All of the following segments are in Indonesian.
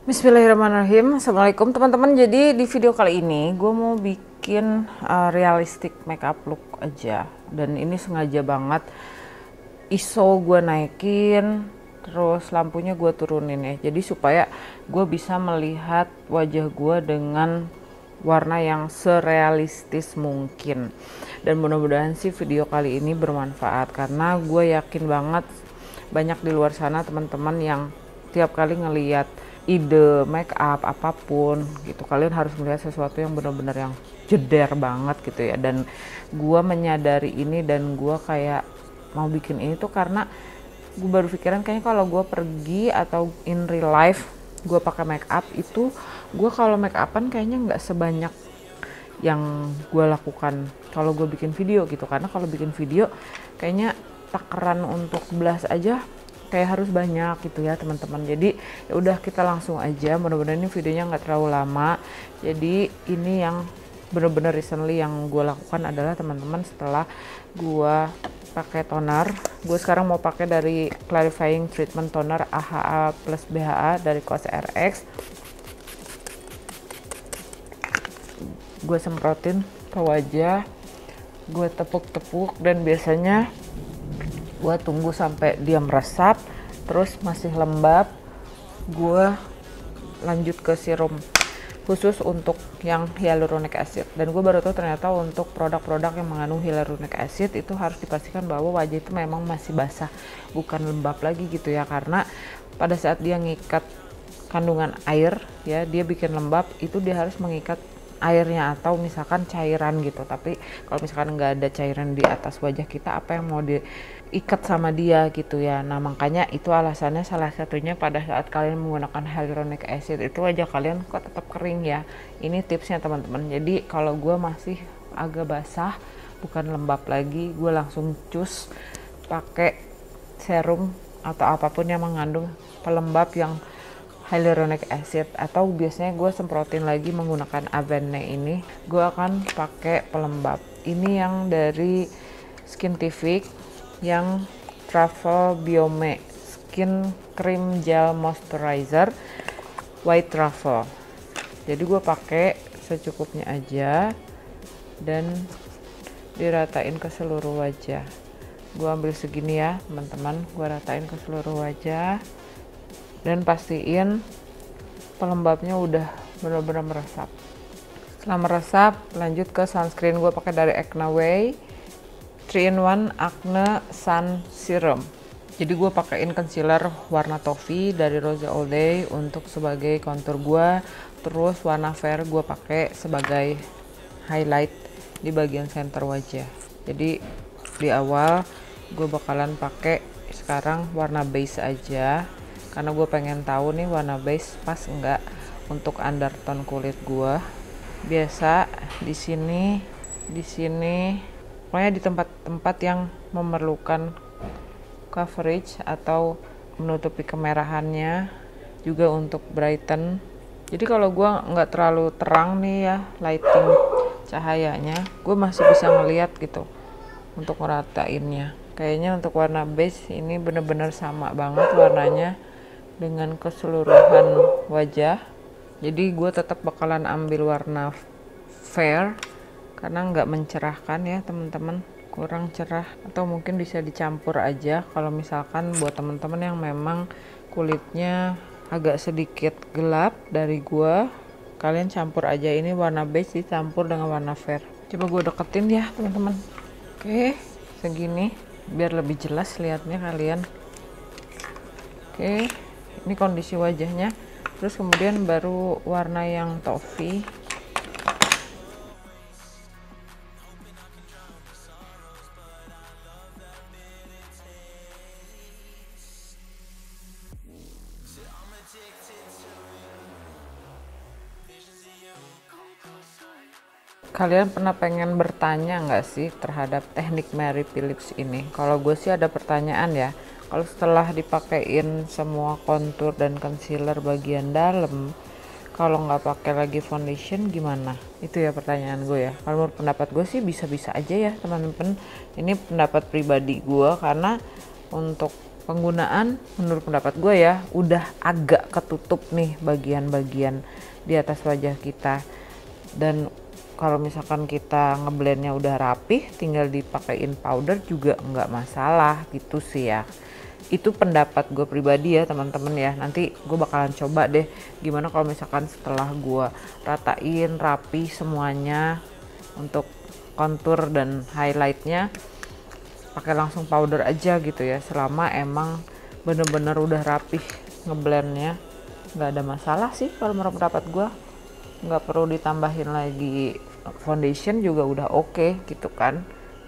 Bismillahirrahmanirrahim. Assalamualaikum teman-teman. Jadi di video kali ini gue mau bikin realistic makeup look aja. Dan ini sengaja banget ISO gue naikin, terus lampunya gue turunin ya. Jadi supaya gue bisa melihat wajah gue dengan warna yang serealistis mungkin. Dan mudah-mudahan sih video kali ini bermanfaat, karena gue yakin banget banyak di luar sana teman-teman yang tiap kali ngeliat ide make up apapun gitu, kalian harus melihat sesuatu yang benar-benar yang jeder banget gitu ya. Dan gue menyadari ini dan gue kayak mau bikin ini tuh karena gue baru pikiran kayaknya kalau gue pergi atau in real life gue pakai make up itu, gue kalau make upan kayaknya nggak sebanyak yang gue lakukan kalau gue bikin video gitu. Karena kalau bikin video kayaknya takaran untuk blush aja kayak harus banyak gitu ya teman-teman. Jadi ya udah, kita langsung aja. Mudah-mudahan ini videonya nggak terlalu lama. Jadi ini yang bener-bener recently yang gue lakukan adalah teman-teman, setelah gue pakai toner, gue sekarang mau pakai dari clarifying treatment toner AHA plus BHA dari COSRX. Gue semprotin ke wajah, gue tepuk-tepuk, dan biasanya gue tunggu sampai dia meresap, terus masih lembab, gue lanjut ke serum khusus untuk yang hyaluronic acid. Dan gue baru tahu ternyata untuk produk-produk yang mengandung hyaluronic acid itu harus dipastikan bahwa wajah itu memang masih basah, bukan lembab lagi gitu ya. Karena pada saat dia ngikat kandungan air ya, dia bikin lembab, itu dia harus mengikat airnya atau misalkan cairan gitu. Tapi kalau misalkan nggak ada cairan di atas wajah kita, apa yang mau diikat sama dia gitu ya. Nah makanya itu alasannya salah satunya pada saat kalian menggunakan hyaluronic acid itu wajah kalian kok tetap kering ya. Ini tipsnya teman-teman. Jadi kalau gue masih agak basah, bukan lembab lagi, gue langsung cus pakai serum atau apapun yang mengandung pelembab yang hyaluronic acid, atau biasanya gue semprotin lagi menggunakan Avene. Ini gue akan pakai pelembab ini yang dari Skintific, yang Travel Biome Skin Cream Gel Moisturizer White Truffle. Jadi gue pakai secukupnya aja dan diratain ke seluruh wajah. Gue ambil segini ya teman-teman, gue ratain ke seluruh wajah dan pastiin pelembabnya udah benar-benar meresap. Setelah meresap, lanjut ke sunscreen. Gue pakai dari Acne Way 3-in-1 Acne Sun Serum. Jadi gue pakaiin concealer warna toffee dari Rose All Day untuk sebagai contour gue, terus warna fair gue pakai sebagai highlight di bagian center wajah. Jadi di awal gue bakalan pakai sekarang warna base aja, karena gue pengen tahu nih warna base pas enggak untuk undertone kulit gue. Biasa di sini, pokoknya di tempat-tempat yang memerlukan coverage atau menutupi kemerahannya, juga untuk brighten. Jadi kalau gue nggak terlalu terang nih ya lighting cahayanya, gue masih bisa ngeliat gitu untuk ngeratainnya. Kayaknya untuk warna base ini bener-bener sama banget warnanya dengan keseluruhan wajah. Jadi gue tetap bakalan ambil warna fair karena nggak mencerahkan ya teman-teman, kurang cerah, atau mungkin bisa dicampur aja kalau misalkan buat teman-teman yang memang kulitnya agak sedikit gelap dari gue, kalian campur aja ini warna beige dicampur dengan warna fair. Coba gue deketin ya teman-teman. Oke, segini biar lebih jelas lihatnya kalian. Oke, ini kondisi wajahnya. Terus kemudian baru warna yang toffee. Kalian pernah pengen bertanya nggak sih terhadap teknik Mary Phillips ini? Kalau gue sih ada pertanyaan ya. Kalau setelah dipakein semua kontur dan concealer bagian dalam, kalau nggak pakai lagi foundation gimana? Itu ya pertanyaan gue ya. Kalau menurut pendapat gue sih bisa-bisa aja ya teman-teman. Ini pendapat pribadi gue, karena untuk penggunaan menurut pendapat gue ya udah agak ketutup nih bagian-bagian di atas wajah kita. Dan kalau misalkan kita ngeblendnya udah rapih, tinggal dipakein powder juga nggak masalah gitu sih ya. Itu pendapat gue pribadi ya teman-teman ya. Nanti gue bakalan coba deh gimana kalau misalkan setelah gue ratain rapi semuanya untuk contour dan highlightnya pakai langsung powder aja gitu ya. Selama emang bener-bener udah rapih ngeblendnya, nggak ada masalah sih kalau menurut pendapat gue. Nggak perlu ditambahin lagi foundation juga udah oke gitu kan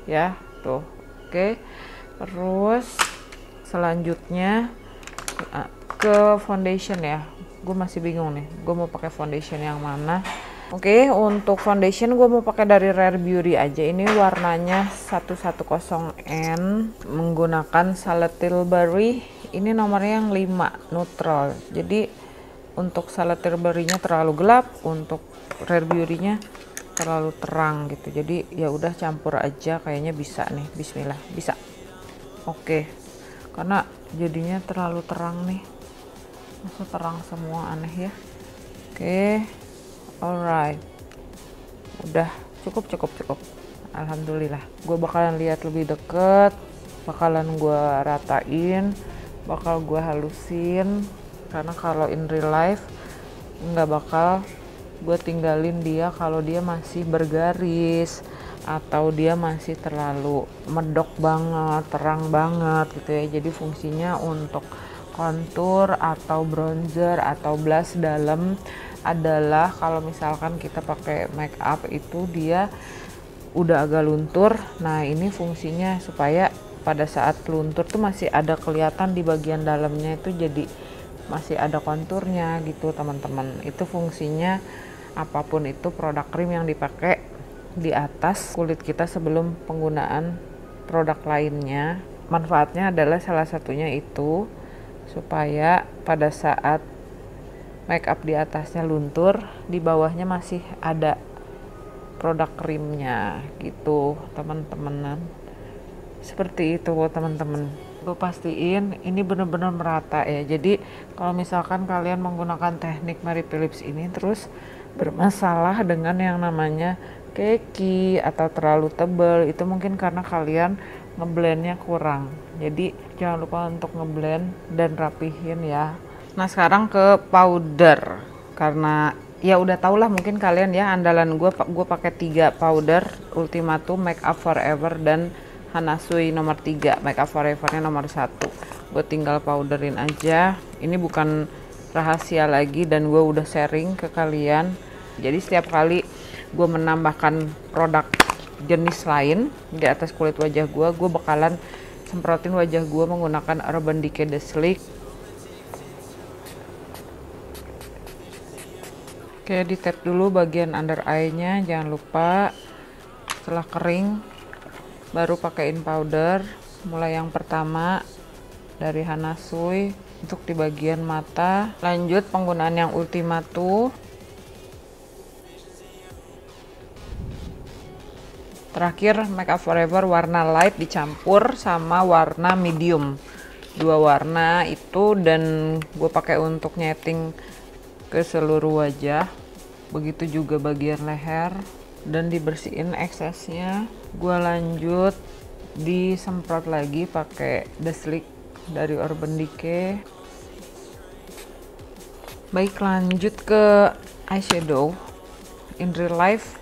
ya. Tuh oke. Terus selanjutnya ke foundation ya. Gue masih bingung nih gue mau pakai foundation yang mana. Oke, untuk foundation gue mau pakai dari Rare Beauty aja. Ini warnanya 110N menggunakan Salad Tilbury. Ini nomornya yang 5 neutral. Jadi untuk Salad Tilbury-nya terlalu gelap, untuk Rare Beauty-nya terlalu terang gitu. Jadi ya udah campur aja, kayaknya bisa nih. Bismillah, bisa. Oke. Karena jadinya terlalu terang nih. Masa terang semua, aneh ya. Oke. Alright, udah cukup. Alhamdulillah. Gue bakalan lihat lebih deket, bakalan gue ratain, bakal gue halusin. Karena kalau in real life nggak bakal gue tinggalin dia kalau dia masih bergaris atau dia masih terlalu medok banget, terang banget gitu ya. Jadi fungsinya untuk contour atau bronzer atau blush dalam adalah kalau misalkan kita pakai make up itu dia udah agak luntur. Nah ini fungsinya supaya pada saat luntur tuh masih ada kelihatan di bagian dalamnya, itu jadi masih ada konturnya gitu teman-teman. Itu fungsinya apapun itu produk krim yang dipakai di atas kulit kita sebelum penggunaan produk lainnya. Manfaatnya adalah salah satunya itu supaya pada saat make up di atasnya luntur, di bawahnya masih ada produk krimnya gitu teman-teman. Seperti itu teman-teman. Gue pastiin ini bener-bener merata ya. Jadi kalau misalkan kalian menggunakan teknik Mary Philips ini terus bermasalah dengan yang namanya keki atau terlalu tebal, itu mungkin karena kalian ngeblendnya kurang. Jadi jangan lupa untuk ngeblend dan rapihin ya. Nah sekarang ke powder, karena ya udah tau lah mungkin kalian ya andalan gue pakai 3 powder, Ultimatum, Make Up Forever, dan Hanasui nomor 3. Make Up Forever-nya nomor 1. Gue tinggal powderin aja. Ini bukan rahasia lagi dan gue udah sharing ke kalian. Jadi setiap kali gue menambahkan produk jenis lain di atas kulit wajah gue bakalan semprotin wajah gue menggunakan Urban Decay The Sleek. Oke, di tap dulu bagian under eye-nya, jangan lupa. Setelah kering baru pakaiin powder. Mulai yang pertama dari Hanasui untuk di bagian mata. Lanjut penggunaan yang Ultimatum. Terakhir Make Up Forever warna light dicampur sama warna medium. 2 warna itu, dan gue pakai untuk nyeting ke seluruh wajah. Begitu juga bagian leher, dan dibersihin eksesnya. Gue lanjut disemprot lagi pakai The Sleek dari Urban Decay. Baik, lanjut ke eyeshadow. In real life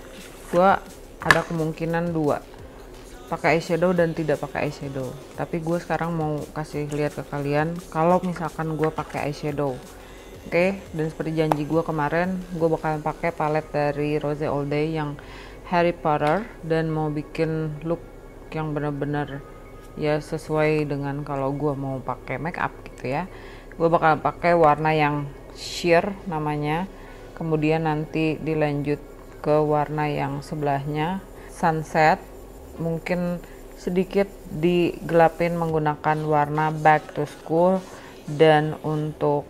gue ada kemungkinan 2, pakai eyeshadow dan tidak pakai eyeshadow. Tapi gue sekarang mau kasih lihat ke kalian kalau misalkan gue pakai eyeshadow. Oke, dan seperti janji gue kemarin, gue bakalan pakai palette dari Rose All Day yang Harry Potter, dan mau bikin look yang bener-bener ya sesuai dengan kalau gue mau pakai make up gitu ya. Gue bakalan pakai warna yang sheer namanya, kemudian nanti dilanjut ke warna yang sebelahnya sunset, mungkin sedikit digelapin menggunakan warna Back to School, dan untuk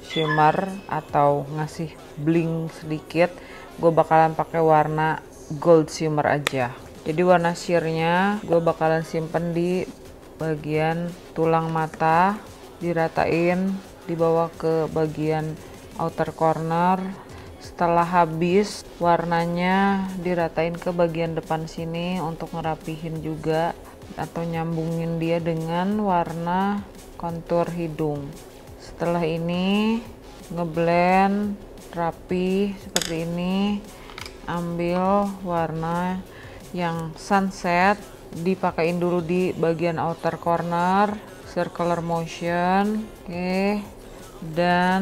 shimmer atau ngasih bling sedikit gue bakalan pakai warna gold shimmer aja. Jadi warna sheernya gue bakalan simpen di bagian tulang mata, diratain, dibawa ke bagian outer corner. Setelah habis, warnanya diratain ke bagian depan sini untuk ngerapihin juga atau nyambungin dia dengan warna kontur hidung. Setelah ini ngeblend rapi seperti ini, ambil warna yang sunset, dipakein dulu di bagian outer corner, circular motion, oke. Dan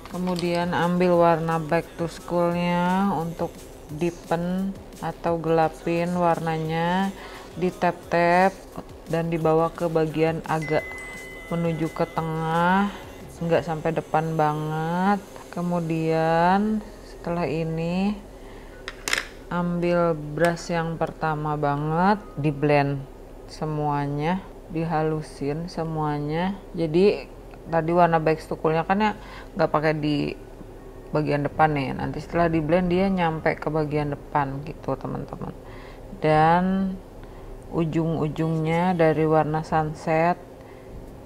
kemudian ambil warna back to school-nya untuk deepen atau gelapin warnanya, di tap-tap dan dibawa ke bagian agak menuju ke tengah, nggak sampai depan banget. Kemudian setelah ini ambil brush yang pertama banget, di blend semuanya, dihalusin semuanya. Jadi tadi warna back to school-nya kan ya nggak pakai di bagian depan nih, nanti setelah di blend dia nyampe ke bagian depan gitu teman-teman. Dan ujung-ujungnya dari warna sunset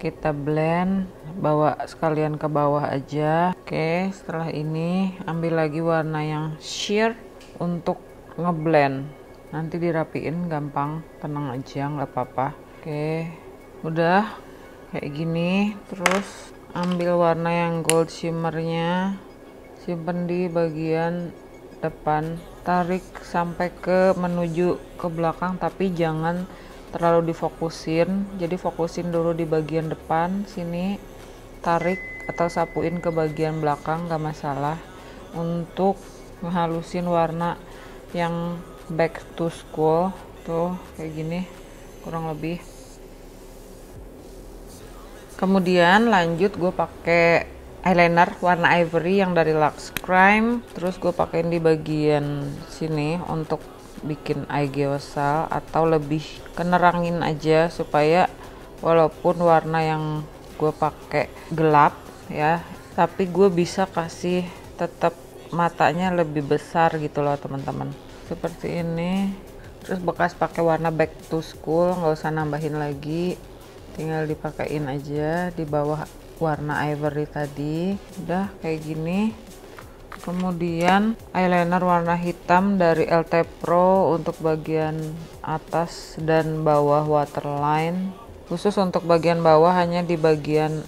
kita blend, bawa sekalian ke bawah aja. Oke, setelah ini ambil lagi warna yang sheer untuk ngeblend, nanti dirapiin gampang, tenang aja, nggak apa-apa. Oke, udah kayak gini. Terus ambil warna yang gold shimmernya, simpen di bagian depan, tarik sampai ke menuju ke belakang, tapi jangan terlalu difokusin. Jadi fokusin dulu di bagian depan sini, tarik atau sapuin ke bagian belakang, gak masalah, untuk ngehalusin warna yang back to school tuh kayak gini kurang lebih. Kemudian lanjut gue pakai eyeliner warna ivory yang dari Luxe Crime, terus gue pakein di bagian sini untuk bikin eye gyoza atau lebih kenerangin aja, supaya walaupun warna yang gue pakai gelap ya, tapi gue bisa kasih tetap matanya lebih besar gitu loh teman-teman, seperti ini. Terus bekas pakai warna back to school, nggak usah nambahin lagi, tinggal dipakein aja di bawah warna ivory tadi. Udah kayak gini. Kemudian eyeliner warna hitam dari LT Pro untuk bagian atas dan bawah waterline, khusus untuk bagian bawah hanya di bagian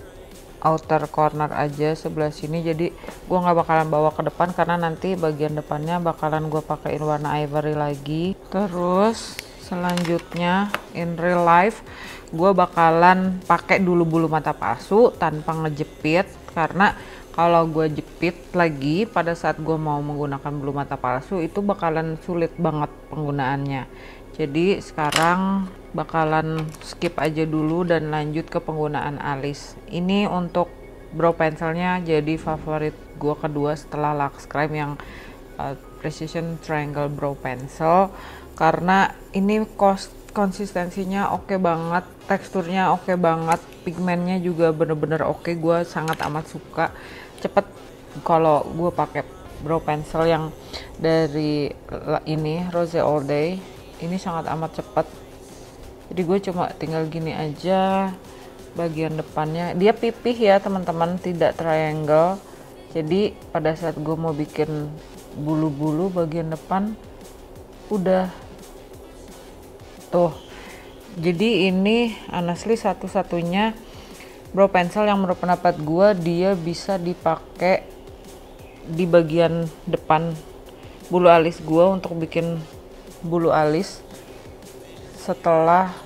outer corner aja sebelah sini. Jadi gue nggak bakalan bawa ke depan karena nanti bagian depannya bakalan gue pakein warna ivory lagi. Terus selanjutnya in real life gue bakalan pakai dulu bulu mata palsu tanpa ngejepit, karena kalau gue jepit lagi pada saat gue mau menggunakan bulu mata palsu itu bakalan sulit banget penggunaannya. Jadi sekarang bakalan skip aja dulu dan lanjut ke penggunaan alis. Ini untuk brow pensilnya jadi favorit gue kedua setelah Luxe Crime yang Precision Triangle Brow Pencil, karena ini konsistensinya oke banget, teksturnya oke banget, pigmennya juga bener-bener oke. Gue sangat amat suka, cepet kalau gue pakai brow pencil yang dari ini Rose All Day. Ini sangat amat cepat, jadi gue cuma tinggal gini aja. Bagian depannya dia pipih ya teman-teman, tidak triangle, jadi pada saat gue mau bikin bulu-bulu bagian depan udah tuh. Jadi ini honestly satu-satunya brow pencil yang menurut pendapat gue dia bisa dipakai di bagian depan bulu alis gue untuk bikin bulu alis setelah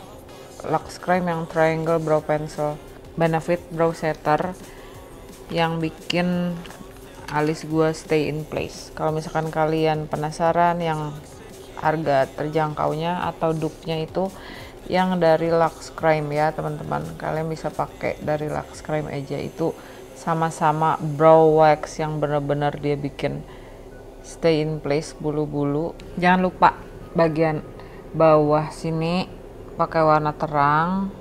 Luxe Crime yang Triangle Brow Pencil Benefit Brow Setter yang bikin alis gua stay in place. Kalau misalkan kalian penasaran yang harga terjangkaunya atau dupe-nya itu yang dari Luxe Crime ya teman-teman, kalian bisa pakai dari Luxe Crime aja, itu sama-sama brow wax yang bener-bener dia bikin stay in place bulu-bulu. Jangan lupa bagian bawah sini pakai warna terang.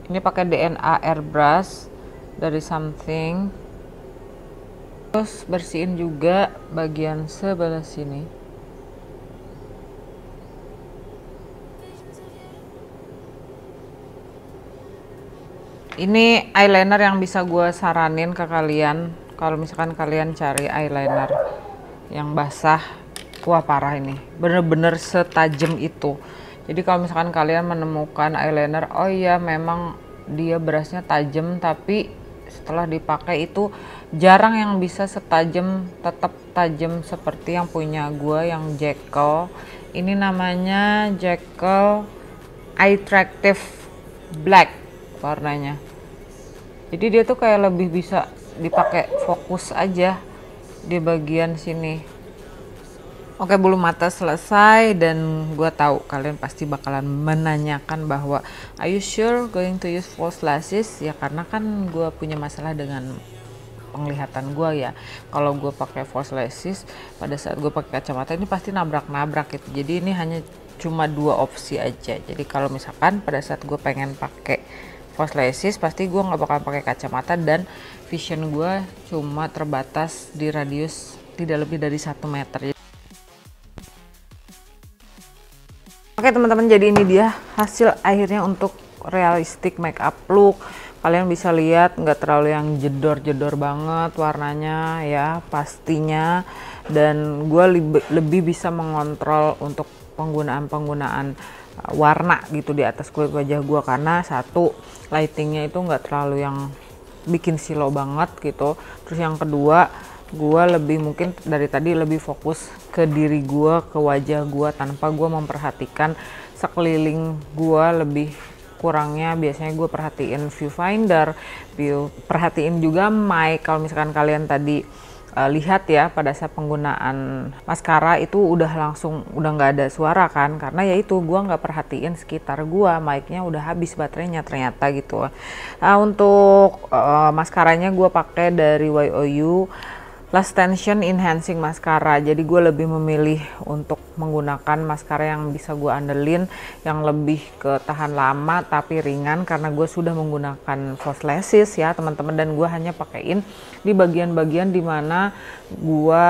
Ini pakai DNA airbrush dari Something. Terus bersihin juga bagian sebelah sini. Ini eyeliner yang bisa gue saranin ke kalian. Kalau misalkan kalian cari eyeliner yang basah, wah parah ini. Bener-bener setajam itu. Jadi kalau misalkan kalian menemukan eyeliner, oh iya memang dia berasnya tajam, tapi setelah dipakai itu jarang yang bisa setajam, tetap tajam seperti yang punya gue yang Jekyll. Ini namanya Jekyll Attractive Black warnanya. Jadi dia tuh kayak lebih bisa dipakai fokus aja di bagian sini. Oke, bulu mata selesai, dan gue tahu kalian pasti bakalan menanyakan bahwa are you sure going to use false lashes? Ya karena kan gue punya masalah dengan penglihatan gue ya. Kalau gue pakai false lashes pada saat gue pakai kacamata ini pasti nabrak-nabrak gitu. Jadi ini hanya cuma 2 opsi aja. Jadi kalau misalkan pada saat gue pengen pakai false lashes, pasti gue nggak bakal pakai kacamata, dan vision gue cuma terbatas di radius tidak lebih dari 1 meter. Oke teman-teman, jadi ini dia hasil akhirnya untuk realistic makeup look. Kalian bisa lihat nggak terlalu yang jedor-jedor banget warnanya ya pastinya, dan gue lebih bisa mengontrol untuk penggunaan warna gitu di atas kulit wajah gue, karena satu, lightingnya itu nggak terlalu yang bikin silau banget gitu. Terus yang kedua, gue lebih mungkin dari tadi lebih fokus ke diri gue, ke wajah gue, tanpa gue memperhatikan sekeliling gue. Lebih kurangnya biasanya gue perhatiin viewfinder, perhatiin juga mic. Kalau misalkan kalian tadi lihat ya pada saat penggunaan maskara itu udah nggak ada suara kan, karena ya itu gue nggak perhatiin sekitar gue, mic-nya udah habis baterainya ternyata gitu. Nah, untuk maskaranya gue pakai dari YOU Lash Tension Enhancing Mascara. Jadi gue lebih memilih untuk menggunakan maskara yang bisa gue andelin, yang lebih ke tahan lama tapi ringan, karena gue sudah menggunakan false lashes ya teman-teman, dan gue hanya pakaiin di bagian-bagian dimana gue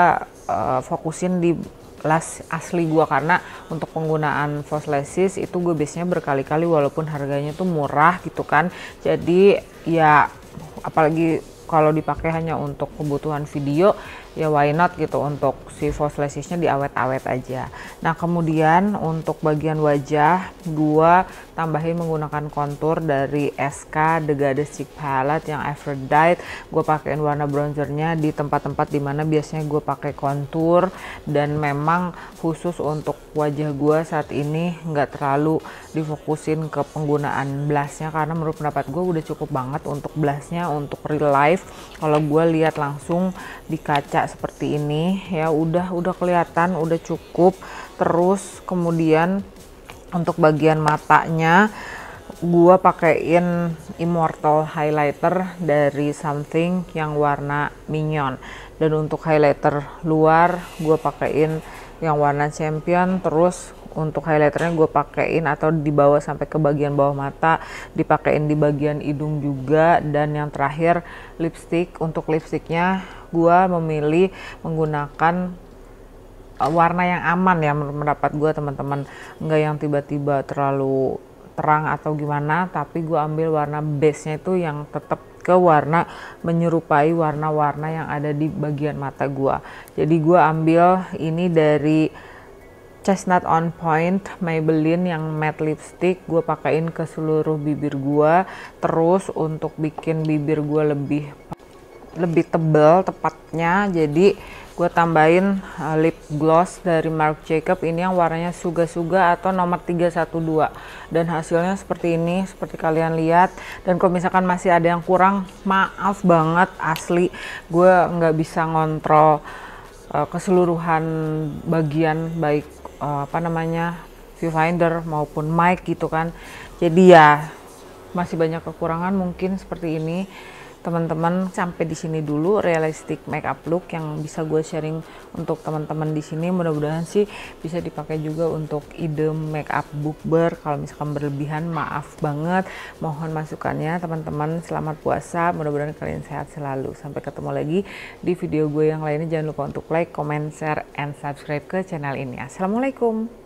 fokusin di lash asli gue, karena untuk penggunaan false lashes itu gue biasanya berkali-kali walaupun harganya tuh murah gitu kan. Jadi ya apalagi kalau dipakai hanya untuk kebutuhan video, ya why not gitu, untuk si false lashesnya diawet-awet aja. Nah kemudian untuk bagian wajah, gua tambahin menggunakan kontur dari SK The Goddess Cheek Palette yang Aphrodite. Gue pakein warna bronzernya di tempat-tempat dimana biasanya gue pakai kontur, dan memang khusus untuk wajah gue saat ini nggak terlalu difokusin ke penggunaan blushnya, karena menurut pendapat gue udah cukup banget untuk blushnya untuk real life. Kalau gue lihat langsung di kaca seperti ini ya udah kelihatan, udah cukup. Terus kemudian untuk bagian matanya gue pakein Immortal highlighter dari Something yang warna mignon, dan untuk highlighter luar gue pakein yang warna Champion. Terus untuk highlighternya gue pakein atau dibawa sampai ke bagian bawah mata, dipakein di bagian hidung juga. Dan yang terakhir lipstick. Untuk lipsticknya gue memilih menggunakan warna yang aman ya menurut pendapat gue teman-teman, enggak yang tiba-tiba terlalu terang atau gimana, tapi gue ambil warna base nya itu yang tetap ke warna menyerupai warna-warna yang ada di bagian mata gue. Jadi gue ambil ini dari Chestnut On Point Maybelline yang matte lipstick, gue pakein ke seluruh bibir gue. Terus untuk bikin bibir gue lebih tebal tepatnya, jadi gue tambahin lip gloss dari Marc Jacob, ini yang warnanya Suga Suga atau nomor 312, dan hasilnya seperti ini, seperti kalian lihat. Dan kalau misalkan masih ada yang kurang, maaf banget asli, gue nggak bisa ngontrol keseluruhan bagian baik viewfinder maupun mic gitu kan. Jadi ya masih banyak kekurangan mungkin seperti ini teman-teman. Sampai di sini dulu realistic makeup look yang bisa gue sharing untuk teman-teman di sini. Mudah-mudahan sih bisa dipakai juga untuk ide makeup bookber. Kalau misalkan berlebihan maaf banget, mohon masukannya teman-teman. Selamat puasa, mudah-mudahan kalian sehat selalu. Sampai ketemu lagi di video gue yang lainnya. Jangan lupa untuk like, comment, share, and subscribe ke channel ini. Assalamualaikum.